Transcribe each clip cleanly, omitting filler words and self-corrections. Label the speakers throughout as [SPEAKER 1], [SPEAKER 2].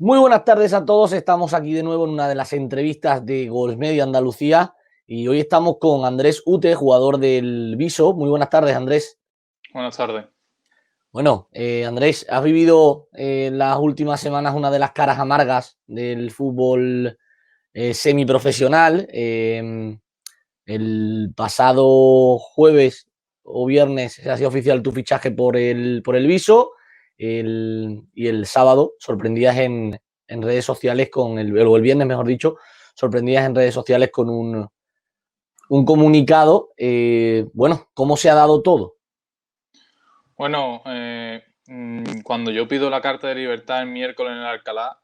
[SPEAKER 1] Muy buenas tardes a todos, estamos aquí de nuevo en una de las entrevistas de Gols Media Andalucía y hoy estamos con Andrés Ute, jugador del Viso. Muy buenas tardes, Andrés.
[SPEAKER 2] Buenas tardes.
[SPEAKER 1] Bueno, Andrés, has vivido las últimas semanas una de las caras amargas del fútbol semiprofesional. El pasado jueves o viernes se hacía oficial tu fichaje por el Viso y el sábado sorprendías en redes sociales o el viernes, mejor dicho, sorprendías en redes sociales con un comunicado. Bueno, ¿cómo se ha dado todo?
[SPEAKER 2] Bueno, cuando yo pido la carta de libertad el miércoles en el Alcalá,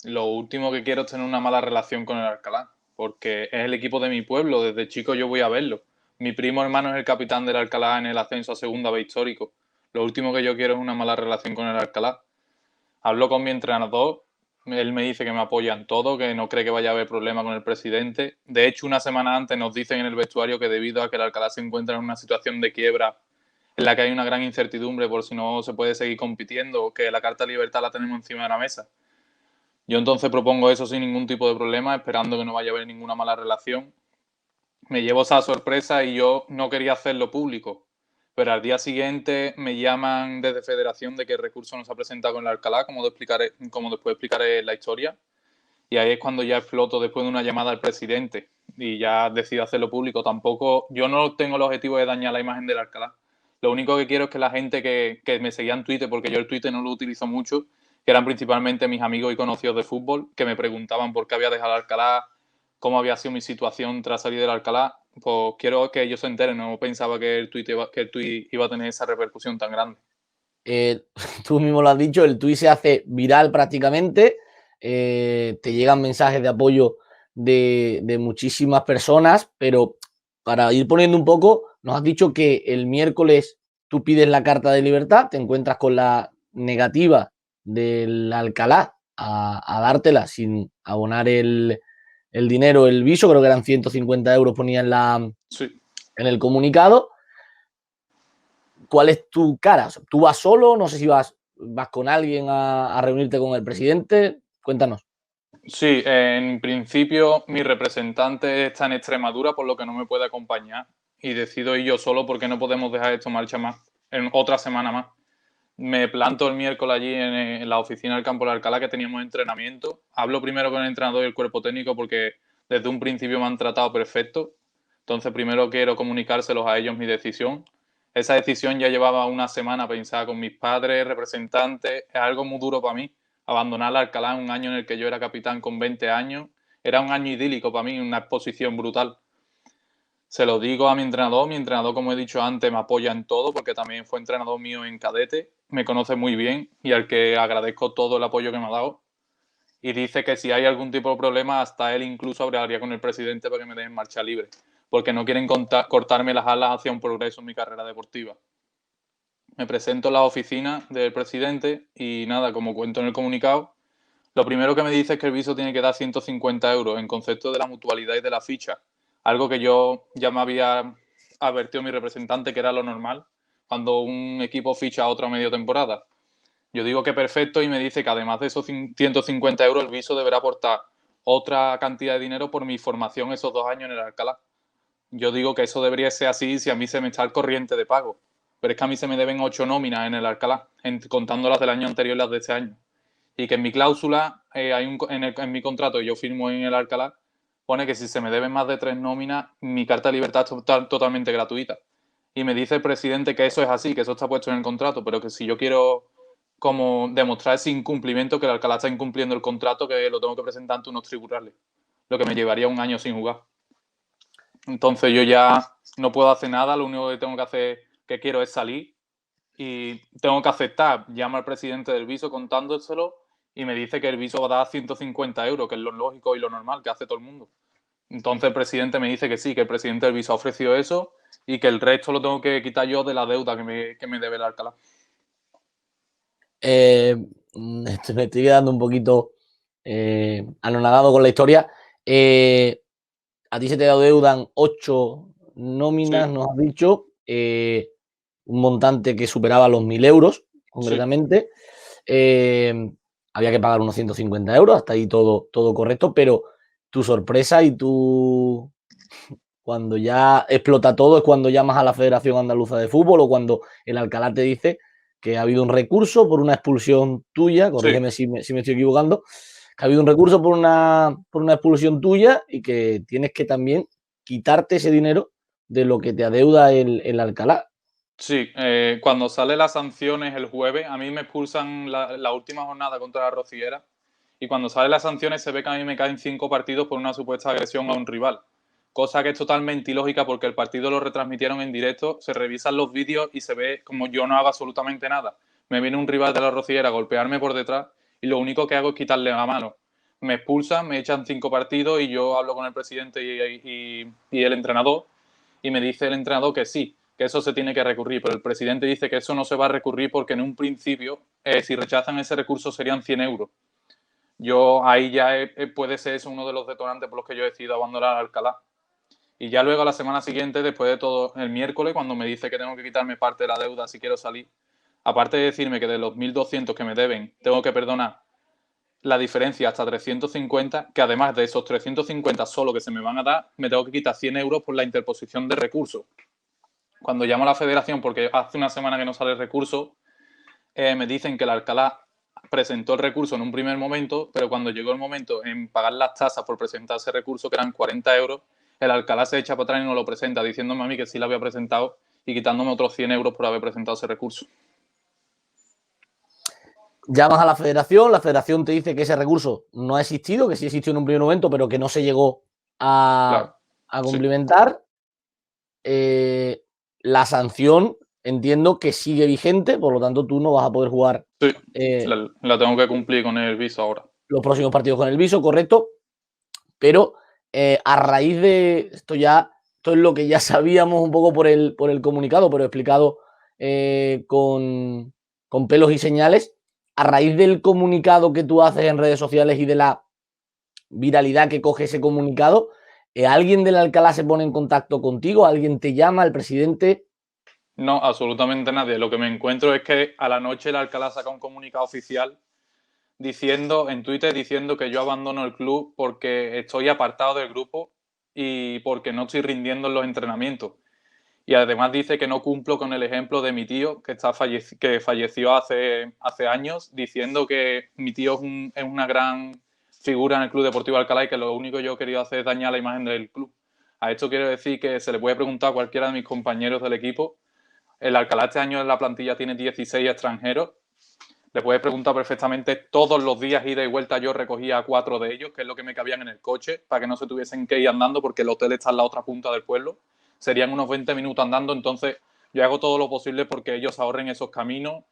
[SPEAKER 2] lo último que quiero es tener una mala relación con el Alcalá, porque es el equipo de mi pueblo, desde chico yo voy a verlo. Mi primo hermano es el capitán del Alcalá en el ascenso a segunda B histórico. Lo último que yo quiero es una mala relación con el Alcalá. Hablo con mi entrenador, él me dice que me apoya en todo, que no cree que vaya a haber problema con el presidente. De hecho, una semana antes nos dicen en el vestuario que debido a que el Alcalá se encuentra en una situación de quiebra en la que hay una gran incertidumbre por si no se puede seguir compitiendo, que la Carta de Libertad la tenemos encima de la mesa. Yo entonces propongo eso sin ningún tipo de problema, esperando que no vaya a haber ninguna mala relación. Me llevo esa sorpresa y yo no quería hacerlo público, pero al día siguiente me llaman desde Federación de que el recurso no se ha presentado con el Alcalá, como después explicaré la historia, y ahí es cuando ya exploto después de una llamada al presidente y ya decido hacerlo público. Tampoco, yo no tengo el objetivo de dañar la imagen del Alcalá. Lo único que quiero es que la gente que me seguía en Twitter, porque yo el Twitter no lo utilizo mucho, que eran principalmente mis amigos y conocidos de fútbol, que me preguntaban por qué había dejado el Alcalá, cómo había sido mi situación tras salir del Alcalá, pues quiero que ellos se enteren. No pensaba que el tweet iba a tener esa repercusión tan grande.
[SPEAKER 1] Eh, Tú mismo lo has dicho, el tuit se hace viral prácticamente, te llegan mensajes de apoyo de muchísimas personas, pero para ir poniendo un poco, nos has dicho que el miércoles tú pides la carta de libertad, te encuentras con la negativa del Alcalá a dártela sin abonar el dinero, el viso, creo que eran 150 euros, ponía
[SPEAKER 2] Sí.
[SPEAKER 1] en el comunicado. ¿Cuál es tu cara? ¿Tú vas solo? No sé si vas con alguien a reunirte con el presidente. Cuéntanos.
[SPEAKER 2] Sí, en principio mi representante está en Extremadura, por lo que no me puede acompañar. Y decido ir yo solo porque no podemos dejar esto marcha más, en otra semana más. Me planto el miércoles allí en la oficina del campo de Alcalá, que teníamos entrenamiento. Hablo primero con el entrenador y el cuerpo técnico porque desde un principio me han tratado perfecto. Entonces primero quiero comunicárselos a ellos mi decisión. Esa decisión ya llevaba una semana pensada con mis padres, representantes. Es algo muy duro para mí. Abandonar Alcalá en un año en el que yo era capitán con 20 años. Era un año idílico para mí, una exposición brutal. Se lo digo a mi entrenador, como he dicho antes, me apoya en todo porque también fue entrenador mío en cadete, me conoce muy bien y al que agradezco todo el apoyo que me ha dado. Y dice que si hay algún tipo de problema, hasta él incluso hablaría con el presidente para que me dejen marcha libre, porque no quieren cortarme las alas hacia un progreso en mi carrera deportiva. Me presento en la oficina del presidente y nada, como cuento en el comunicado, lo primero que me dice es que el viso tiene que dar 150 euros en concepto de la mutualidad y de la ficha. Algo que yo ya me había advertido mi representante que era lo normal cuando un equipo ficha a otro a medio temporada. Yo digo que perfecto y me dice que además de esos 150 euros el viso deberá aportar otra cantidad de dinero por mi formación esos 2 años en el Alcalá. Yo digo que eso debería ser así si a mí se me está el corriente de pago. Pero es que a mí se me deben 8 nóminas en el Alcalá, contando las del año anterior y las de este año. Y que en mi cláusula, en mi contrato que yo firmo en el Alcalá, pone que si se me deben más de 3 nóminas, mi carta de libertad es totalmente gratuita. Y me dice el presidente que eso es así, que eso está puesto en el contrato, pero que si yo quiero como demostrar ese incumplimiento, que el Alcalá está incumpliendo el contrato, que lo tengo que presentar ante unos tribunales, lo que me llevaría un año sin jugar. Entonces yo ya no puedo hacer nada, lo único que tengo que hacer, que quiero es salir y tengo que aceptar. Llama al presidente del Viso contándoselo y me dice que el Viso va a dar 150 euros, que es lo lógico y lo normal que hace todo el mundo. Entonces el presidente me dice que sí, que el presidente del Viso ha ofrecido eso y que el resto lo tengo que quitar yo de la deuda que me debe el Alcalá.
[SPEAKER 1] Eh, Me estoy quedando un poquito anonadado con la historia. A ti se te deudan 8 nóminas,
[SPEAKER 2] Sí,
[SPEAKER 1] nos has dicho, un montante que superaba los 1.000 euros,
[SPEAKER 2] sí.
[SPEAKER 1] concretamente. Eh, había que pagar unos 150 euros, hasta ahí todo correcto, pero tu sorpresa y tu... Cuando ya explota todo es cuando llamas a la Federación Andaluza de Fútbol o cuando el Alcalá te dice que ha habido un recurso por una expulsión tuya, corrígeme
[SPEAKER 2] Sí.
[SPEAKER 1] si me estoy equivocando, que ha habido un recurso por una expulsión tuya y que tienes que también quitarte ese dinero de lo que te adeuda el Alcalá.
[SPEAKER 2] Sí, cuando sale las sanciones el jueves, a mí me expulsan la última jornada contra la Rociera y cuando salen las sanciones se ve que a mí me caen 5 partidos por una supuesta agresión a un rival, cosa que es totalmente ilógica porque el partido lo retransmitieron en directo, se revisan los vídeos y se ve como yo no hago absolutamente nada. Me viene un rival de la Rociera a golpearme por detrás y lo único que hago es quitarle la mano. Me expulsan, me echan 5 partidos y yo hablo con el presidente y el entrenador y me dice el entrenador que sí, que eso se tiene que recurrir, pero el presidente dice que eso no se va a recurrir porque en un principio, si rechazan ese recurso serían 100 euros. Yo ahí ya puede ser eso uno de los detonantes por los que yo he decidido abandonar Alcalá. Y ya luego la semana siguiente, después de todo, el miércoles, cuando me dice que tengo que quitarme parte de la deuda si quiero salir, aparte de decirme que de los 1.200 que me deben, tengo que perdonar la diferencia hasta 350, que además de esos 350 solo que se me van a dar, me tengo que quitar 100 euros por la interposición de recursos. Cuando llamo a la federación, porque hace una semana que no sale el recurso, me dicen que el Alcalá presentó el recurso en un primer momento, pero cuando llegó el momento en pagar las tasas por presentar ese recurso, que eran 40 euros, el Alcalá se echa para atrás y no lo presenta, diciéndome a mí que sí lo había presentado y quitándome otros 100 euros por haber presentado ese recurso.
[SPEAKER 1] Llamas a la federación te dice que ese recurso no ha existido, que sí existió en un primer momento, pero que no se llegó
[SPEAKER 2] Claro,
[SPEAKER 1] a
[SPEAKER 2] sí.
[SPEAKER 1] cumplimentar. La sanción entiendo que sigue vigente, por lo tanto tú no vas a poder jugar
[SPEAKER 2] Sí, la tengo que cumplir con el viso ahora.
[SPEAKER 1] los próximos partidos con el viso, correcto, pero a raíz de esto es lo que ya sabíamos un poco por el comunicado, pero explicado con pelos y señales. A raíz del comunicado que tú haces en redes sociales y de la viralidad que coge ese comunicado, ¿alguien del Alcalá se pone en contacto contigo? ¿Alguien te llama? ¿El presidente?
[SPEAKER 2] No, absolutamente nadie. Lo que me encuentro es que a la noche el Alcalá saca un comunicado oficial diciendo en Twitter diciendo que yo abandono el club porque estoy apartado del grupo y porque no estoy rindiendo en los entrenamientos. Y además dice que no cumplo con el ejemplo de mi tío que falleció hace años, diciendo que mi tío es una gran figura en el Club Deportivo Alcalá y que lo único que yo he querido hacer es dañar la imagen del club. A esto quiero decir que se le puede preguntar a cualquiera de mis compañeros del equipo. El Alcalá este año en la plantilla tiene 16 extranjeros. Le puedes preguntar perfectamente todos los días, ida y vuelta. Yo recogía a 4 de ellos, que es lo que me cabían en el coche, para que no se tuviesen que ir andando, porque el hotel está en la otra punta del pueblo. Serían unos 20 minutos andando. Entonces, yo hago todo lo posible porque ellos ahorren esos caminos.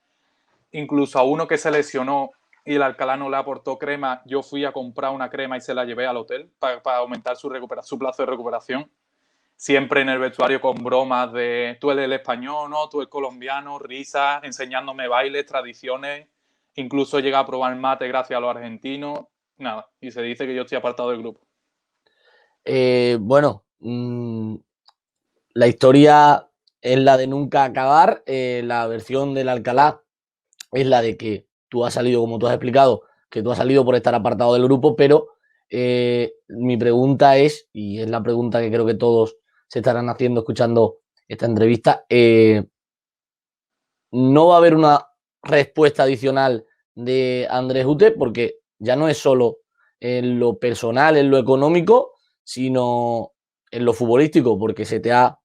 [SPEAKER 2] Incluso a uno que se lesionó y el Alcalá no le aportó crema, yo fui a comprar una crema y se la llevé al hotel para aumentar su plazo de recuperación. Siempre en el vestuario con bromas de tú eres el español, ¿no? Tú el colombiano, risas, enseñándome bailes, tradiciones. Incluso llega a probar mate gracias a los argentinos. Nada, y se dice que yo estoy apartado del grupo.
[SPEAKER 1] Bueno, la historia es la de nunca acabar. La versión del Alcalá es la de que tú has salido, como tú has explicado, que tú has salido por estar apartado del grupo, pero mi pregunta es, y es la pregunta que creo que todos se estarán haciendo escuchando esta entrevista, no va a haber una respuesta adicional de Andrés Ute, porque ya no es solo en lo personal, en lo económico, sino en lo futbolístico, porque se te ha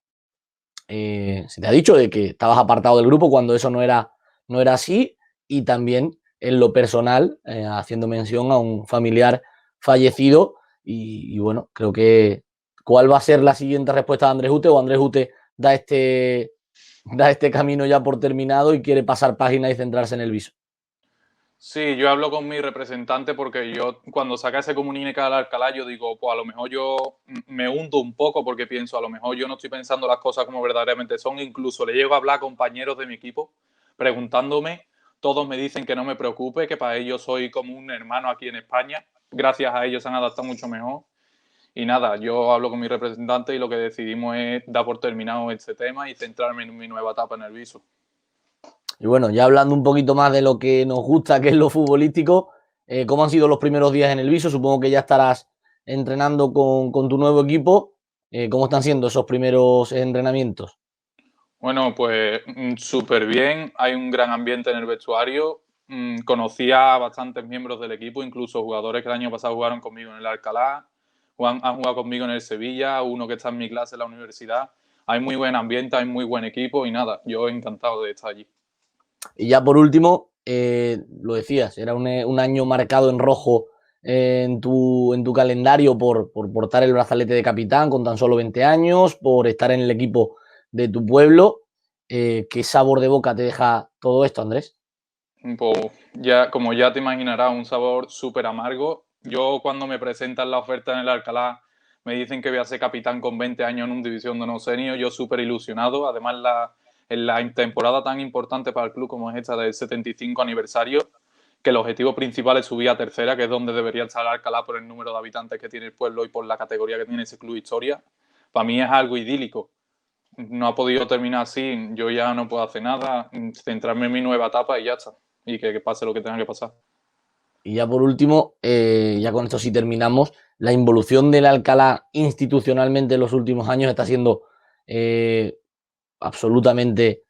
[SPEAKER 1] dicho de que estabas apartado del grupo cuando eso no era así, y también en lo personal, haciendo mención a un familiar fallecido, y bueno, creo que ¿cuál va a ser la siguiente respuesta de Andrés Ute? ¿O Andrés Ute da este camino ya por terminado y quiere pasar página y centrarse en el viso?
[SPEAKER 2] Sí, yo hablo con mi representante porque yo cuando saca ese comunicado al Alcalá yo digo, pues a lo mejor yo me hundo un poco porque pienso, a lo mejor yo no estoy pensando las cosas como verdaderamente son. Incluso le llego a hablar a compañeros de mi equipo preguntándome, todos me dicen que no me preocupe, que para ellos soy como un hermano aquí en España. Gracias a ellos se han adaptado mucho mejor. Y nada, yo hablo con mi representante y lo que decidimos es dar por terminado este tema y centrarme en mi nueva etapa en el viso.
[SPEAKER 1] Y bueno, ya hablando un poquito más de lo que nos gusta, que es lo futbolístico, ¿Cómo han sido los primeros días en el Viso? Supongo que ya estarás entrenando con tu nuevo equipo. ¿Cómo están siendo esos primeros entrenamientos?
[SPEAKER 2] Bueno, pues súper bien. Hay un gran ambiente en el vestuario. Conocí a bastantes miembros del equipo, incluso jugadores que el año pasado jugaron conmigo en el Alcalá, han jugado conmigo en el Sevilla, uno que está en mi clase en la universidad. Hay muy buen ambiente, hay muy buen equipo y nada, yo encantado de estar allí.
[SPEAKER 1] Y ya por último, lo decías, era un año marcado en rojo en tu calendario por portar el brazalete de capitán con tan solo 20 años, por estar en el equipo de tu pueblo. ¿Qué sabor de boca te deja todo esto, Andrés?
[SPEAKER 2] Pues ya, como ya te imaginarás, un sabor súper amargo. Yo cuando me presentan la oferta en el Alcalá me dicen que voy a ser capitán con 20 años en un división de no senior, yo súper ilusionado. Además, en la temporada tan importante para el club como es esta del 75 aniversario, que el objetivo principal es subir a tercera, que es donde debería estar el Alcalá por el número de habitantes que tiene el pueblo y por la categoría que tiene ese club Historia. Para mí es algo idílico. No ha podido terminar así, yo ya no puedo hacer nada, centrarme en mi nueva etapa y ya está. Y que pase lo que tenga que pasar.
[SPEAKER 1] Y ya por último, ya con esto sí terminamos, la involución del Alcalá institucionalmente en los últimos años está siendo absolutamente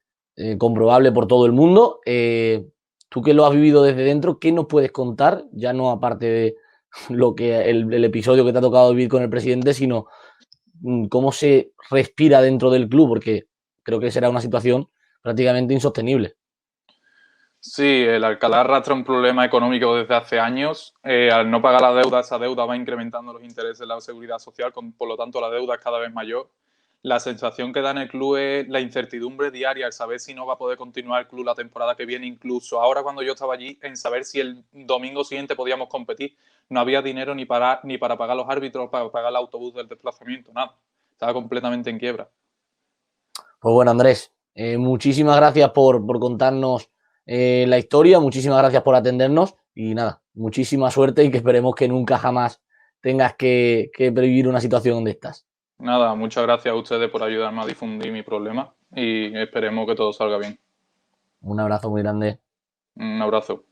[SPEAKER 1] comprobable por todo el mundo. Tú que lo has vivido desde dentro, ¿qué nos puedes contar? Ya no aparte de lo que el episodio que te ha tocado vivir con el presidente, sino cómo se respira dentro del club, porque creo que será una situación prácticamente insostenible.
[SPEAKER 2] Sí, el Alcalá arrastra un problema económico desde hace años. Al no pagar la deuda, esa deuda va incrementando los intereses de la seguridad social, por lo tanto la deuda es cada vez mayor. La sensación que da en el club es la incertidumbre diaria, el saber si no va a poder continuar el club la temporada que viene, incluso ahora cuando yo estaba allí, en saber si el domingo siguiente podíamos competir. No había dinero ni para pagar los árbitros, para pagar el autobús del desplazamiento, nada. Estaba completamente en quiebra.
[SPEAKER 1] Pues bueno, Andrés, muchísimas gracias por contarnos la historia, muchísimas gracias por atendernos y nada, muchísima suerte y que esperemos que nunca jamás tengas que vivir una situación de estas.
[SPEAKER 2] Nada, muchas gracias a ustedes por ayudarme a difundir mi problema y esperemos que todo salga bien.
[SPEAKER 1] Un abrazo muy grande.
[SPEAKER 2] Un abrazo.